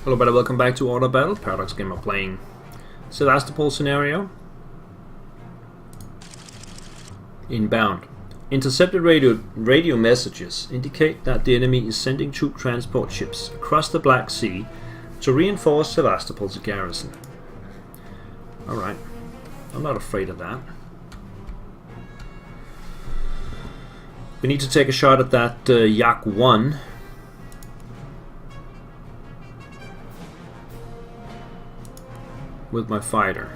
Hello, everybody. Welcome back to Order Battle. Paradox Gamer playing Sevastopol scenario. Inbound. Intercepted radio messages indicate that the enemy is sending troop transport ships across the Black Sea to reinforce Sevastopol's garrison. Alright. I'm not afraid of that. We need to take a shot at that Yak 1. With my fighter.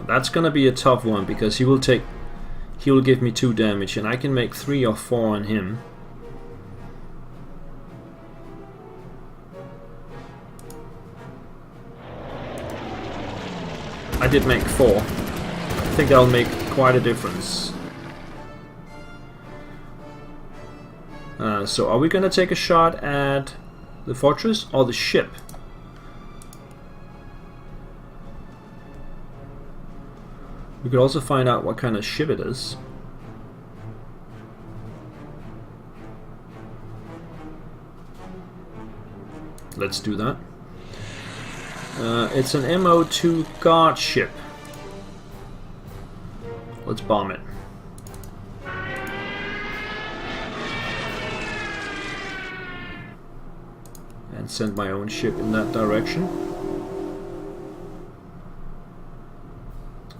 That's gonna be a tough one because he will give me 2 damage and I can make 3 or 4 on him. I did make 4. I think that'll make quite a difference. So are we gonna take a shot at the fortress or the ship? We could also find out what kind of ship it is. Let's do that. It's an MO2 guard ship. Let's bomb it. And send my own ship in that direction.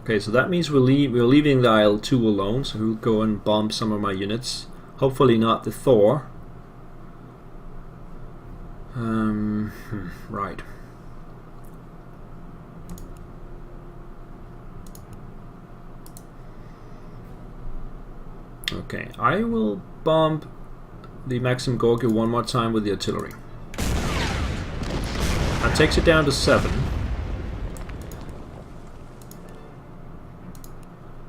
Okay, so that means we're leaving the IL-2 alone, so we'll go and bomb some of my units. Hopefully not the Thor. Right. Okay, I will bomb the Maxim Gorky one more time with the artillery. That takes it down to 7.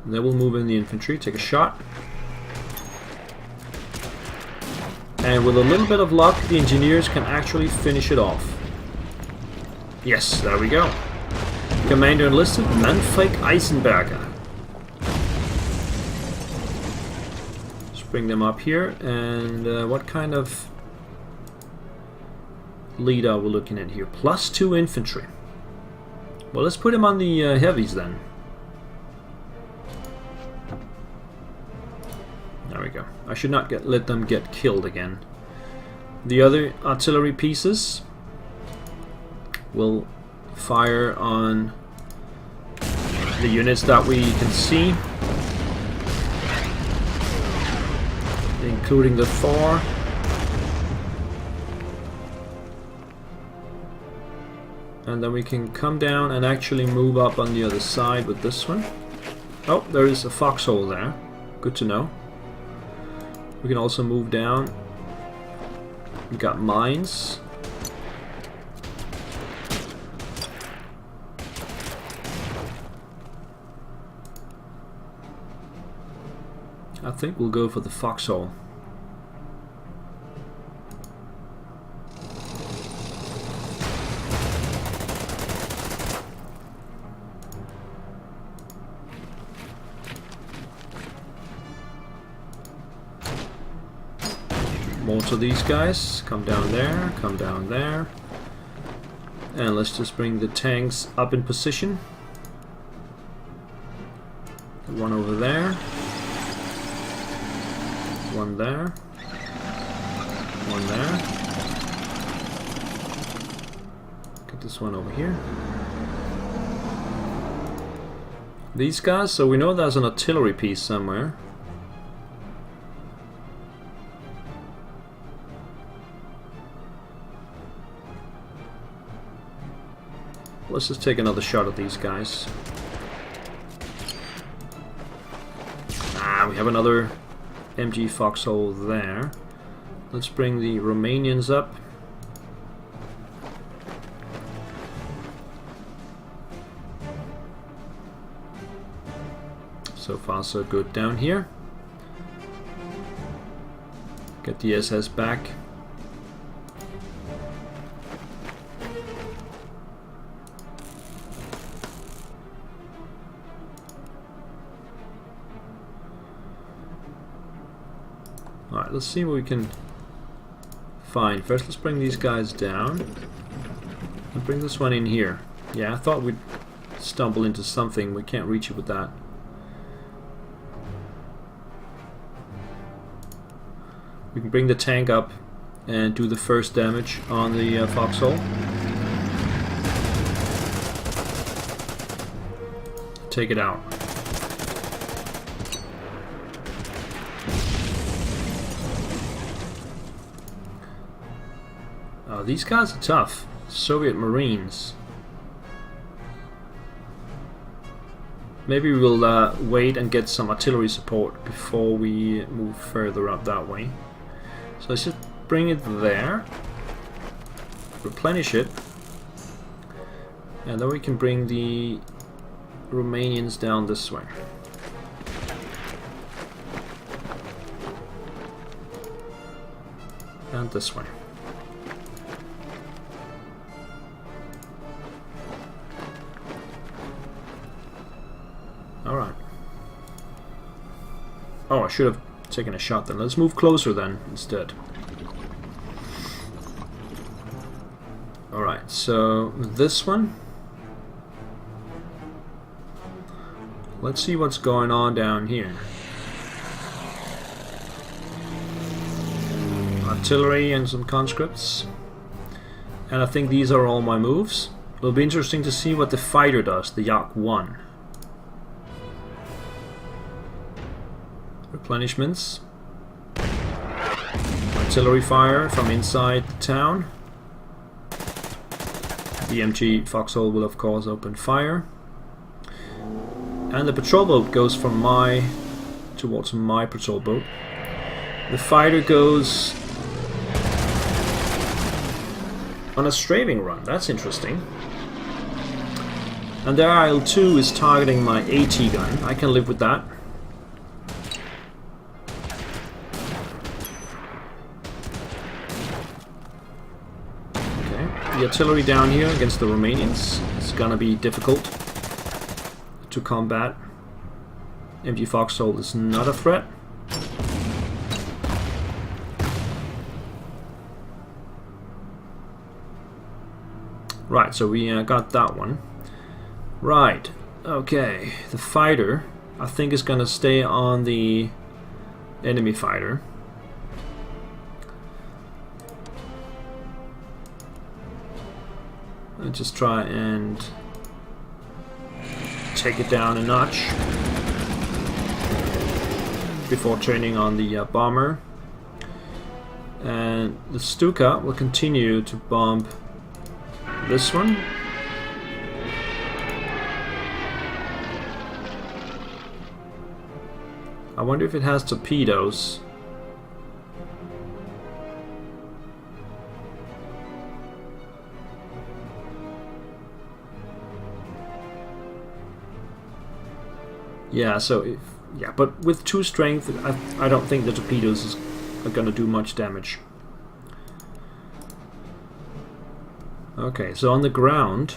And then we'll move in the infantry, take a shot. And with a little bit of luck, the engineers can actually finish it off. Yes, there we go. Commander enlisted, Manfred Eisenberger. Let's bring them up here. And what kind of lead are we looking at here? +2 infantry. Well, let's put him on the heavies then. There we go. I should not let them get killed again. The other artillery pieces will fire on the units that we can see, including the Thor. And then we can come down and actually move up on the other side with this one. Oh, there is a foxhole there. Good to know. We can also move down. We got mines. I think we'll go for the foxhole. More to these guys. Come down there, come down there. And let's just bring the tanks up in position. One over there. One there. One there. Get this one over here. These guys, so we know there's an artillery piece somewhere. Let's just take another shot at these guys. We have another MG foxhole there. Let's bring the Romanians up. So far so good down here. Get the SS back. Alright, let's see what we can Fine, first let's bring these guys down. And bring this one in here. Yeah, I thought we'd stumble into something. We can't reach it with that. We can bring the tank up and do the first damage on the foxhole. Take it out. Oh, these guys are tough. Soviet Marines. Maybe we'll wait and get some artillery support before we move further up that way. So let's just bring it there, replenish it, and then we can bring the Romanians down this way. And this way. Alright. Oh, I should have taken a shot then. Let's move closer then instead. Alright, so this one. Let's see what's going on down here. Artillery and some conscripts. And I think these are all my moves. It'll be interesting to see what the fighter does, the Yak 1. Replenishments. Artillery fire from inside the town. The MG Foxhole will of course open fire. And the patrol boat goes from towards my patrol boat. The fighter goes on a strafing run. That's interesting. And their IL-2 is targeting my AT gun. I can live with that. Okay, the artillery down here against the Romanians is gonna be difficult to combat. MG Foxhole is not a threat. Right, so we got that one. Right, okay. The fighter, I think, is gonna stay on the enemy fighter. Let's just try and take it down a notch before turning on the bomber. And the Stuka will continue to bomb this one. I wonder if it has torpedoes. Yeah, so yeah, but with 2 strength, I don't think the torpedoes are gonna do much damage. Okay, so on the ground,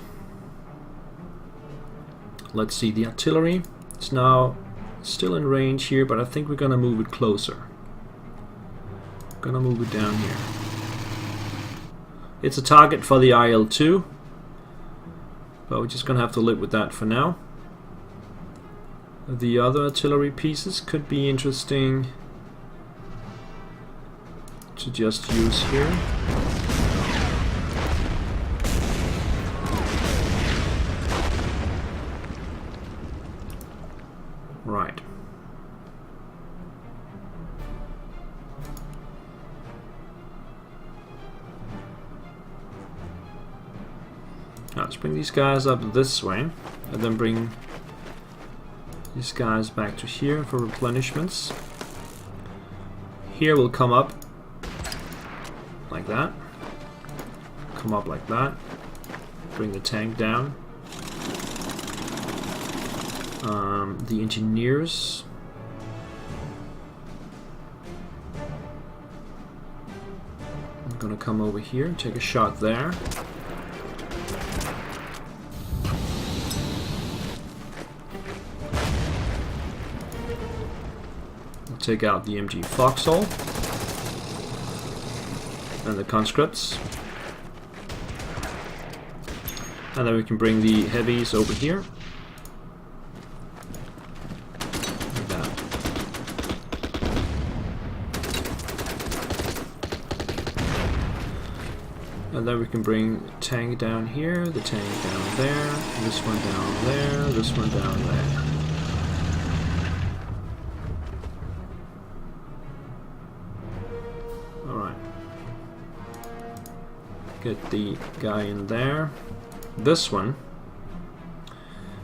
let's see, the artillery is now still in range here, but I think we're gonna move it closer. Gonna move it down here. It's a target for the IL-2, but we're just gonna have to live with that for now. The other artillery pieces could be interesting to just use here. Right. Now let's bring these guys up this way, and then bring these guys back to here for replenishments. Here we'll come up like that. Come up like that. Bring the tank down. The engineers. I'm gonna come over here and take a shot there. Take out the MG Foxhole. and the conscripts. And then we can bring the heavies over here. Like that. And then we can bring the tank down here, the tank down there, this one down there, this one down there. Alright. Get the guy in there. This one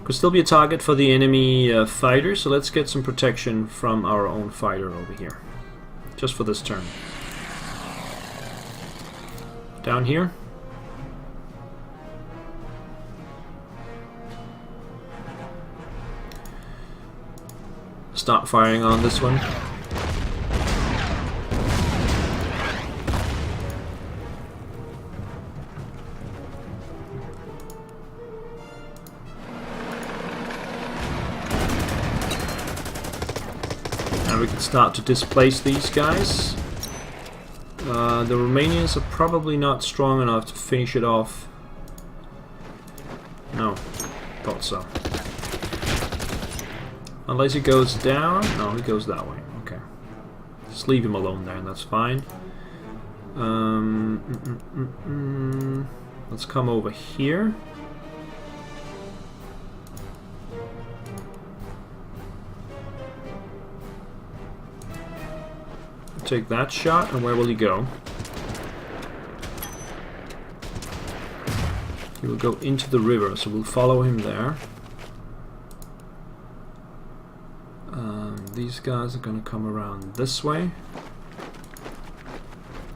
could still be a target for the enemy fighter, so let's get some protection from our own fighter over here. Just for this turn. Down here. Start firing on this one. And we can start to displace these guys. The Romanians are probably not strong enough to finish it off. No, thought so. Unless he goes down. No, he goes that way. Okay. Just leave him alone there, and that's fine. Let's come over here. Take that shot, and where will he go? He will go into the river, so we'll follow him there. These guys are going to come around this way.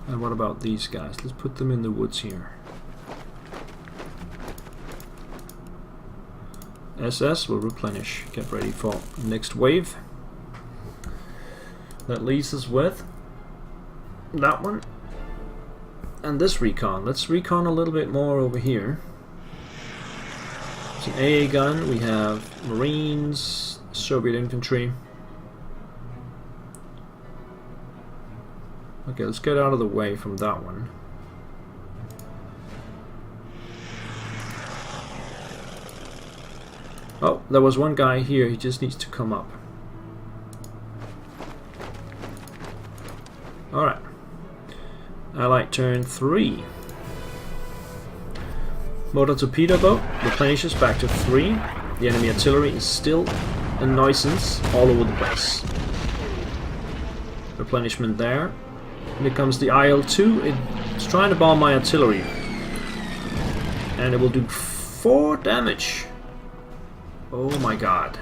And what about these guys? Let's put them in the woods here. SS will replenish. Get ready for next wave. That leaves us with that one and this recon. Let's recon a little bit more over here. It's an AA gun. We have Marines, Soviet infantry. Okay, let's get out of the way from that one. Oh, there was one guy here. He just needs to come up. Alright. Allied turn 3. Motor torpedo boat replenishes back to 3. The enemy artillery is still a nuisance all over the place. Replenishment there. And here comes the IL-2. It's trying to bomb my artillery. And it will do 4 damage. Oh my god.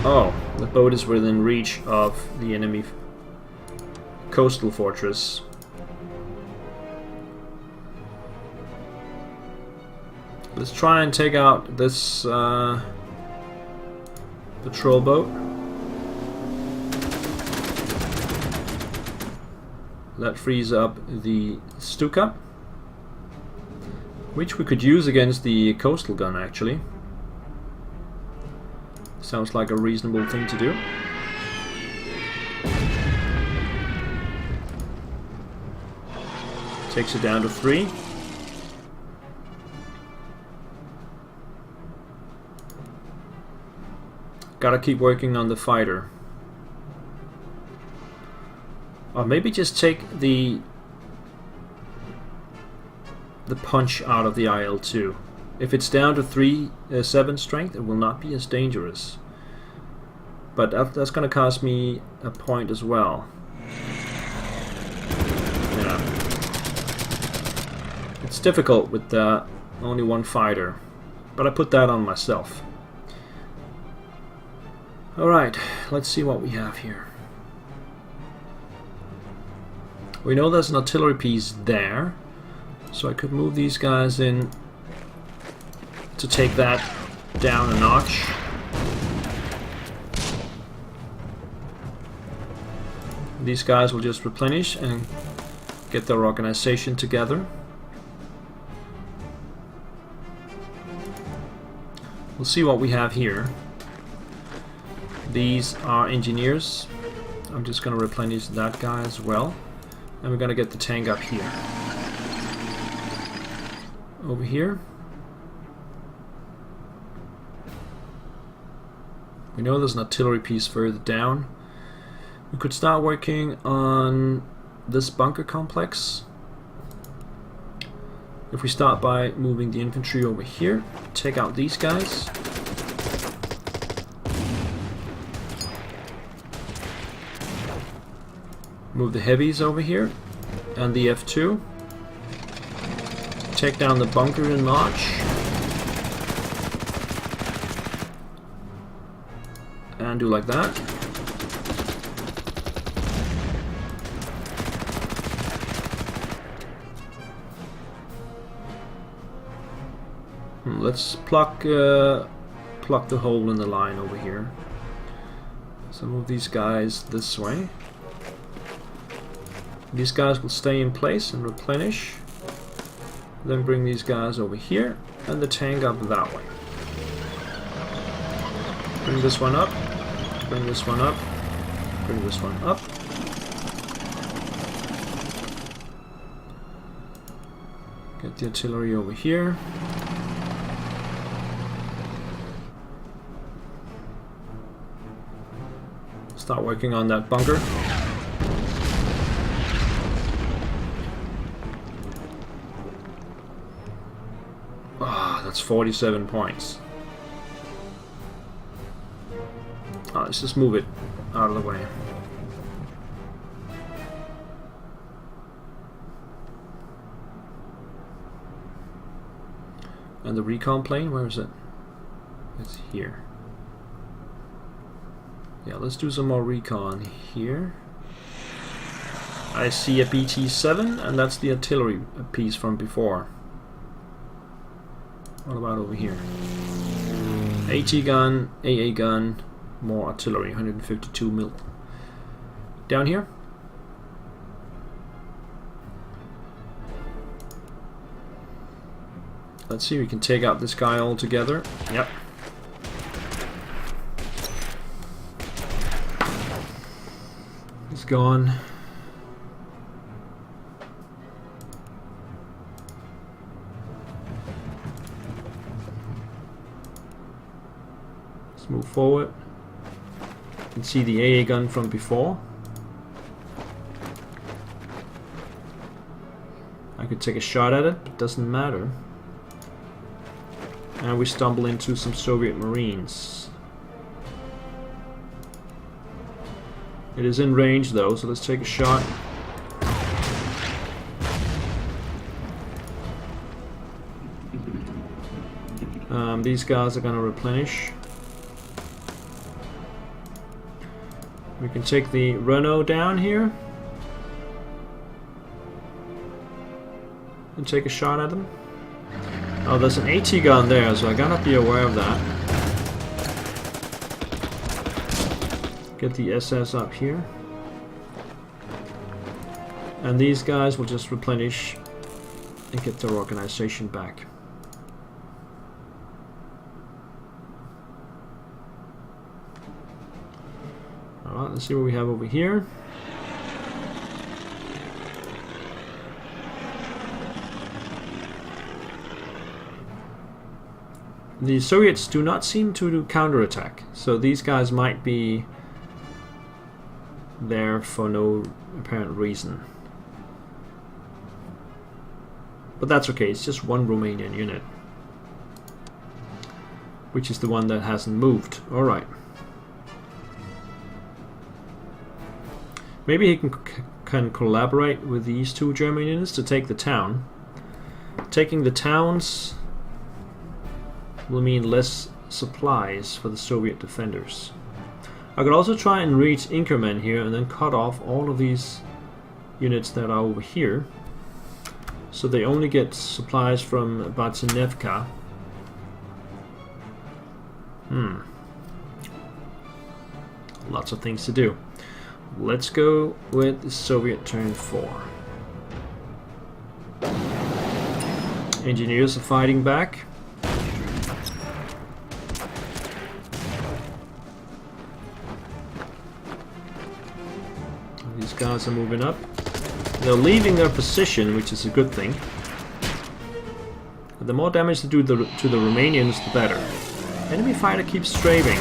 Oh, the boat is within reach of the enemy coastal fortress. Let's try and take out this patrol boat. That frees up the Stuka, which we could use against the coastal gun actually. Sounds like a reasonable thing to do. Takes it down to 3. Gotta keep working on the fighter. Or maybe just take the punch out of the IL-2. If it's down to 7 strength, it will not be as dangerous. But that's going to cost me a point as well. Yeah. It's difficult with only one fighter. But I put that on myself. Alright, let's see what we have here. We know there's an artillery piece there. So I could move these guys in to take that down a notch. These guys will just replenish and get their organization together. We'll see what we have here. These are engineers. I'm just gonna replenish that guy as well. And we're gonna get the tank up here. Over here. We know there's an artillery piece further down. We could start working on this bunker complex. If we start by moving the infantry over here, take out these guys. Move the heavies over here and the F2. Take down the bunker in March. And do like that. Let's pluck the hole in the line over here. So move these guys this way. These guys will stay in place and replenish. Then bring these guys over here and the tank up that way. Bring this one up. Bring this one up. Bring this one up. Get the artillery over here. Start working on that bunker. That's 47 points. Let's just move it out of the way. And the recon plane, where is it? It's here. Yeah, let's do some more recon here. I see a BT-7, and that's the artillery piece from before. What about over here? AT gun, AA gun, more artillery, 152 mil. Down here? Let's see if we can take out this guy altogether. Yep. He's gone. Let's move forward. You can see the AA gun from before. I could take a shot at it, but it doesn't matter. And we stumble into some Soviet Marines. It is in range though, so let's take a shot. These guys are going to replenish. We can take the Renault down here and take a shot at them. Oh, there's an AT gun there, so I gotta be aware of that. Get the SS up here. And these guys will just replenish and get their organization back. Alright, let's see what we have over here. The Soviets do not seem to do counterattack, so these guys might be there for no apparent reason. But that's okay, it's just one Romanian unit, which is the one that hasn't moved. Alright. Maybe he can collaborate with these two German units to take the town. Taking the towns will mean less supplies for the Soviet defenders. I could also try and reach Inkerman here and then cut off all of these units that are over here, so they only get supplies from Batsinevka. Lots of things to do. Let's go with the Soviet turn 4. Engineers are fighting back. These guys are moving up. They're leaving their position, which is a good thing. But the more damage they do to the Romanians, the better. Enemy fighter keeps strafing,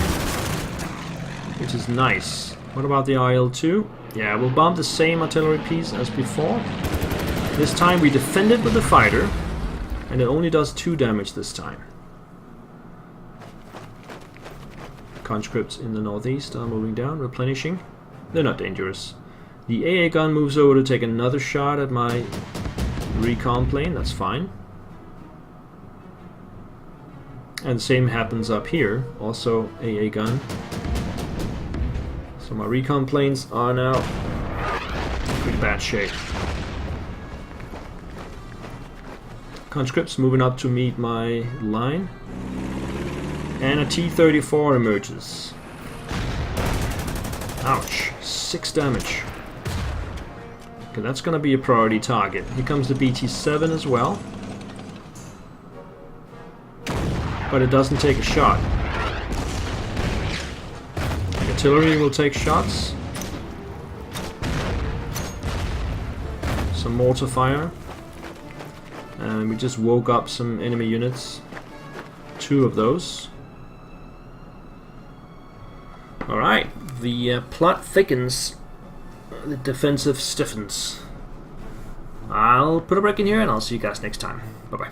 which is nice. What about the IL-2? Yeah, we'll bomb the same artillery piece as before. This time we defend it with the fighter, and it only does 2 damage this time. Conscripts in the northeast are moving down, replenishing. They're not dangerous. The AA gun moves over to take another shot at my recon plane, that's fine. And the same happens up here, also AA gun. So my recon planes are now in pretty bad shape. Conscripts moving up to meet my line. And a T-34 emerges. Ouch, 6 damage. Okay, that's gonna be a priority target. Here comes the BT-7 as well. But it doesn't take a shot. The artillery will take shots. Some mortar fire. And we just woke up some enemy units. 2 of those. Alright, the plot thickens. The defensive stiffens. I'll put a break in here and I'll see you guys next time. Bye bye.